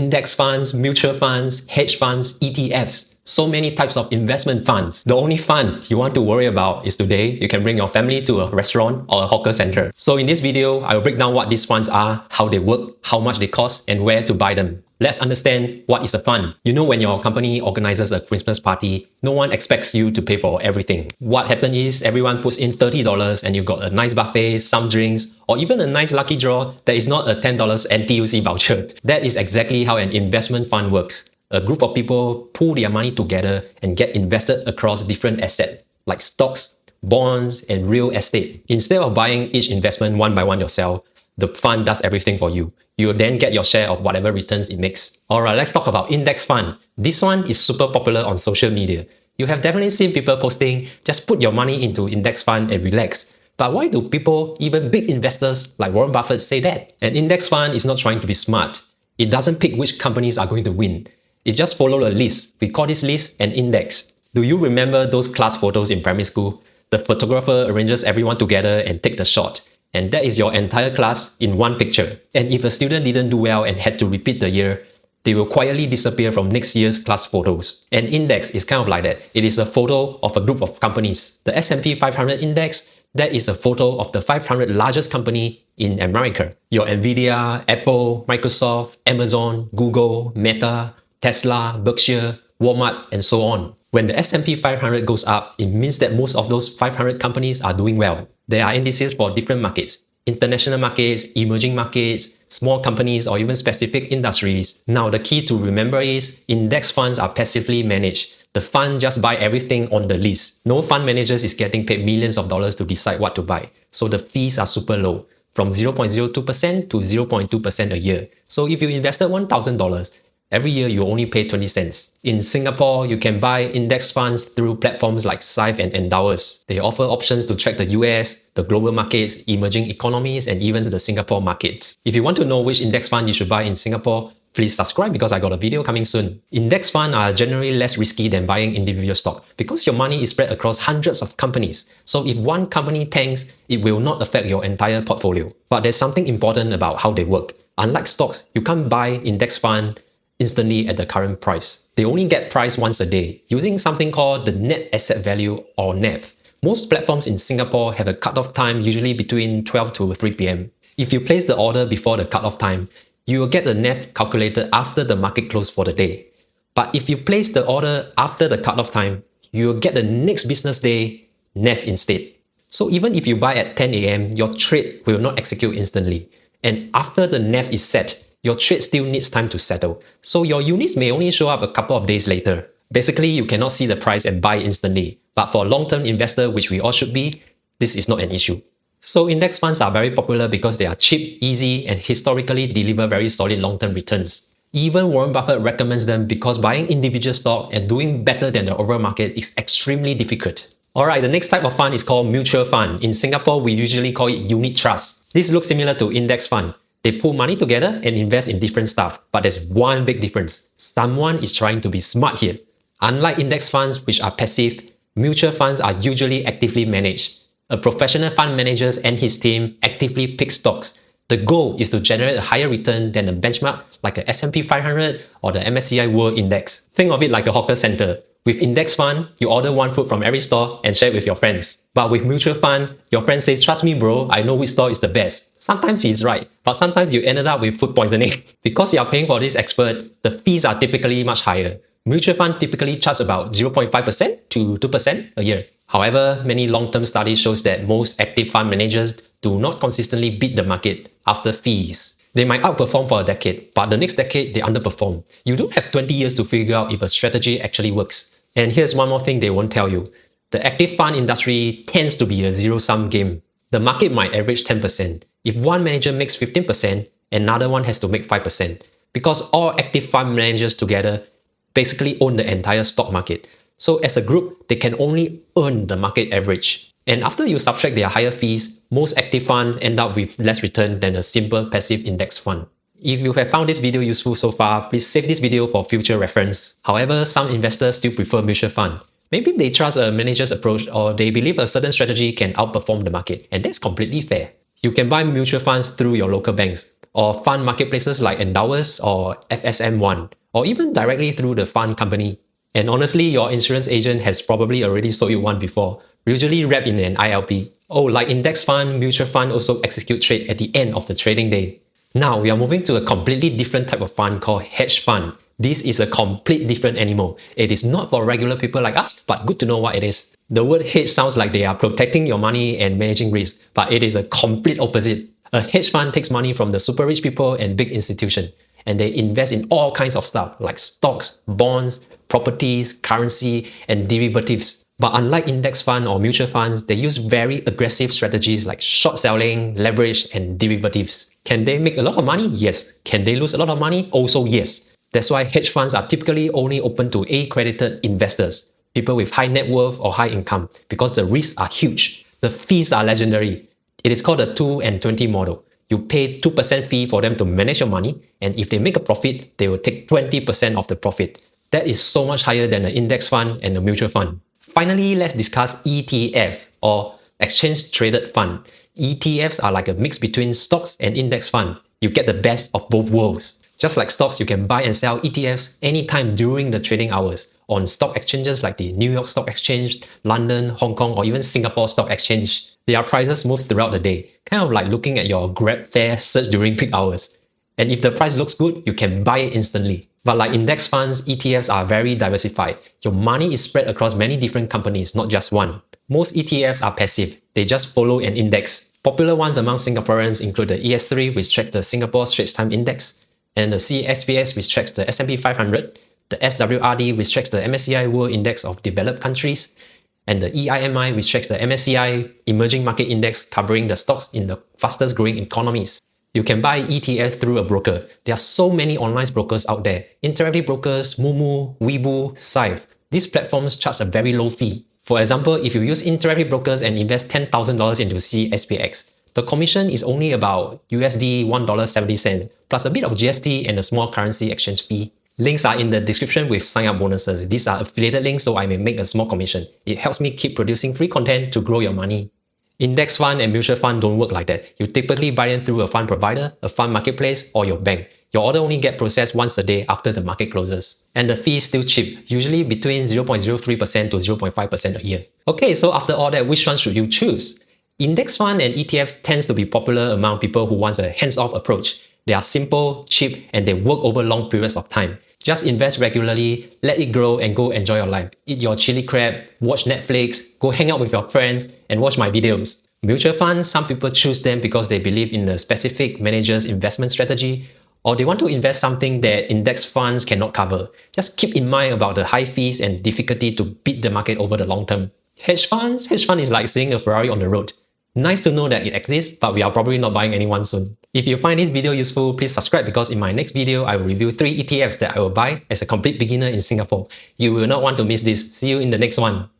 index funds, mutual funds, hedge funds, ETFs. So many types of investment funds. The only fund you want to worry about is today you can bring your family to a restaurant or a hawker center. So in this video, I will break down what these funds are, how they work, how much they cost, and where to buy them. Let's understand what is a fund. You know, when your company organizes a Christmas party, no one expects you to pay for everything. What happens is everyone puts in $30 and you got a nice buffet, some drinks, or even a nice lucky draw that is not a $10 NTUC voucher. That is exactly how an investment fund works. A group of people pool their money together and get invested across different assets like stocks, bonds, and real estate. Instead of buying each investment one by one yourself, the fund does everything for you. You will then get your share of whatever returns it makes. Alright, let's talk about index fund. This one is super popular on social media. You have definitely seen people posting, just put your money into index fund and relax. But why do people, even big investors like Warren Buffett, say that? An index fund is not trying to be smart. It doesn't pick which companies are going to win. It just follows a list. We call this list an index. Do you remember those class photos in primary school? The photographer arranges everyone together and takes the shot. And that is your entire class in one picture. And if a student didn't do well and had to repeat the year, they will quietly disappear from next year's class photos. An index is kind of like that. It is a photo of a group of companies. The S&P 500 index, that is a photo of the 500 largest company in America. Your Nvidia, Apple, Microsoft, Amazon, Google, Meta, Tesla, Berkshire, Walmart, and so on. When the S&P 500 goes up, it means that most of those 500 companies are doing well. There are indices for different markets, international markets, emerging markets, small companies, or even specific industries. Now, the key to remember is index funds are passively managed. The fund just buy everything on the list. No fund managers is getting paid millions of dollars to decide what to buy. So the fees are super low, from 0.02% to 0.2% a year. So if you invested $1,000, every year you only pay 20 cents. In Singapore, you can buy index funds through platforms like Syfe and Endowers. They offer options to track the US, the global markets, emerging economies, and even the Singapore markets. If you want to know which index fund you should buy in Singapore, please subscribe because I got a video coming soon. Index funds are generally less risky than buying individual stock because your money is spread across hundreds of companies. So if one company tanks, it will not affect your entire portfolio. But there's something important about how they work. Unlike stocks, you can't buy index fund instantly at the current price. They only get priced once a day using something called the net asset value or NAV. Most platforms in Singapore have a cutoff time usually between 12 to 3 p.m. If you place the order before the cutoff time, you will get the NAV calculated after the market close for the day. But if you place the order after the cutoff time, you will get the next business day NAV instead. So even if you buy at 10 a.m., your trade will not execute instantly. And after the NAV is set, your trade still needs time to settle. So your units may only show up a couple of days later. Basically, you cannot see the price and buy instantly. But for a long-term investor, which we all should be, this is not an issue. So index funds are very popular because they are cheap, easy, and historically deliver very solid long-term returns. Even Warren Buffett recommends them because buying individual stock and doing better than the overall market is extremely difficult. Alright, the next type of fund is called mutual fund. In Singapore, we usually call it unit trust. This looks similar to index fund. They pull money together and invest in different stuff. But there's one big difference. Someone is trying to be smart here. Unlike index funds, which are passive, mutual funds are usually actively managed. A professional fund manager and his team actively pick stocks. The goal is to generate a higher return than a benchmark like the S&P 500 or the MSCI World Index. Think of it like a hawker center. With index fund, you order one food from every store and share it with your friends. But with mutual fund, your friend says, trust me bro, I know which store is the best. Sometimes he's right, but sometimes you ended up with food poisoning. Because you are paying for this expert, the fees are typically much higher. Mutual fund typically charge about 0.5% to 2% a year. However, many long-term studies shows that most active fund managers do not consistently beat the market after fees. They might outperform for a decade, but the next decade they underperform. You don't have 20 years to figure out if a strategy actually works. And here's one more thing they won't tell you. The active fund industry tends to be a zero-sum game. The market might average 10%. If one manager makes 15%, another one has to make 5%. Because all active fund managers together basically own the entire stock market. So as a group, they can only earn the market average. And after you subtract their higher fees, most active funds end up with less return than a simple passive index fund. If you have found this video useful so far, please save this video for future reference. However, some investors still prefer mutual fund. Maybe they trust a manager's approach or they believe a certain strategy can outperform the market, and that's completely fair. You can buy mutual funds through your local banks or fund marketplaces like Endowus or FSM1, or even directly through the fund company. And honestly, your insurance agent has probably already sold you one before, usually wrapped in an ILP. Oh, like index fund, mutual fund also execute trade at the end of the trading day. Now we are moving to a completely different type of fund called hedge fund. This is a complete different animal. It is not for regular people like us, but good to know what it is. The word hedge sounds like they are protecting your money and managing risk, but it is a complete opposite. A hedge fund takes money from the super rich people and big institutions, and they invest in all kinds of stuff like stocks, bonds, properties, currency, and derivatives. But unlike index fund or mutual funds, they use very aggressive strategies like short selling, leverage, and derivatives. Can they make a lot of money? Yes. Can they lose a lot of money? Also yes. That's why hedge funds are typically only open to accredited investors, people with high net worth or high income, because the risks are huge. The fees are legendary. It is called the 2 and 20 model. You pay 2% fee for them to manage your money, and if they make a profit, they will take 20% of the profit. That is so much higher than an index fund and a mutual fund. Finally, let's discuss ETF or exchange traded fund. ETFs are like a mix between stocks and index fund. You get the best of both worlds. Just like stocks, you can buy and sell ETFs anytime during the trading hours on stock exchanges like the New York Stock Exchange, London, Hong Kong, or even Singapore Stock Exchange. Their prices move throughout the day, kind of like looking at your Grab fare search during peak hours. And if the price looks good, you can buy it instantly. But like index funds, ETFs are very diversified. Your money is spread across many different companies, not just one. Most ETFs are passive. They just follow an index. Popular ones among Singaporeans include the ES3, which tracks the Singapore Straits Times Index, and the CSPS, which tracks the S&P 500, the SWRD, which tracks the MSCI World Index of Developed Countries, and the EIMI, which tracks the MSCI Emerging Market Index covering the stocks in the fastest growing economies. You can buy ETF through a broker. There are so many online brokers out there. Interactive Brokers, Moomoo, Webull, Syfe. These platforms charge a very low fee. For example, if you use Interactive Brokers and invest $10,000 into CSPX, the commission is only about USD $1.70 plus a bit of GST and a small currency exchange fee. Links are in the description with sign-up bonuses. These are affiliated links, so I may make a small commission. It helps me keep producing free content to grow your money. Index fund and mutual fund don't work like that. You typically buy them through a fund provider, a fund marketplace, or your bank. Your order only gets processed once a day after the market closes. And the fee is still cheap, usually between 0.03% to 0.5% a year. Okay, so after all that, which one should you choose? Index fund and ETFs tends to be popular among people who want a hands-off approach. They are simple, cheap, and they work over long periods of time. Just invest regularly, let it grow, and go enjoy your life. Eat your chili crab, watch Netflix, go hang out with your friends, and watch my videos. Mutual funds, some people choose them because they believe in a specific manager's investment strategy, or they want to invest something that index funds cannot cover. Just keep in mind about the high fees and difficulty to beat the market over the long term. Hedge fund is like seeing a Ferrari on the road. Nice to know that it exists, but we are probably not buying anyone soon. If you find this video useful, please subscribe because in my next video, I will review 3 ETFs that I will buy as a complete beginner in Singapore. You will not want to miss this. See you in the next one.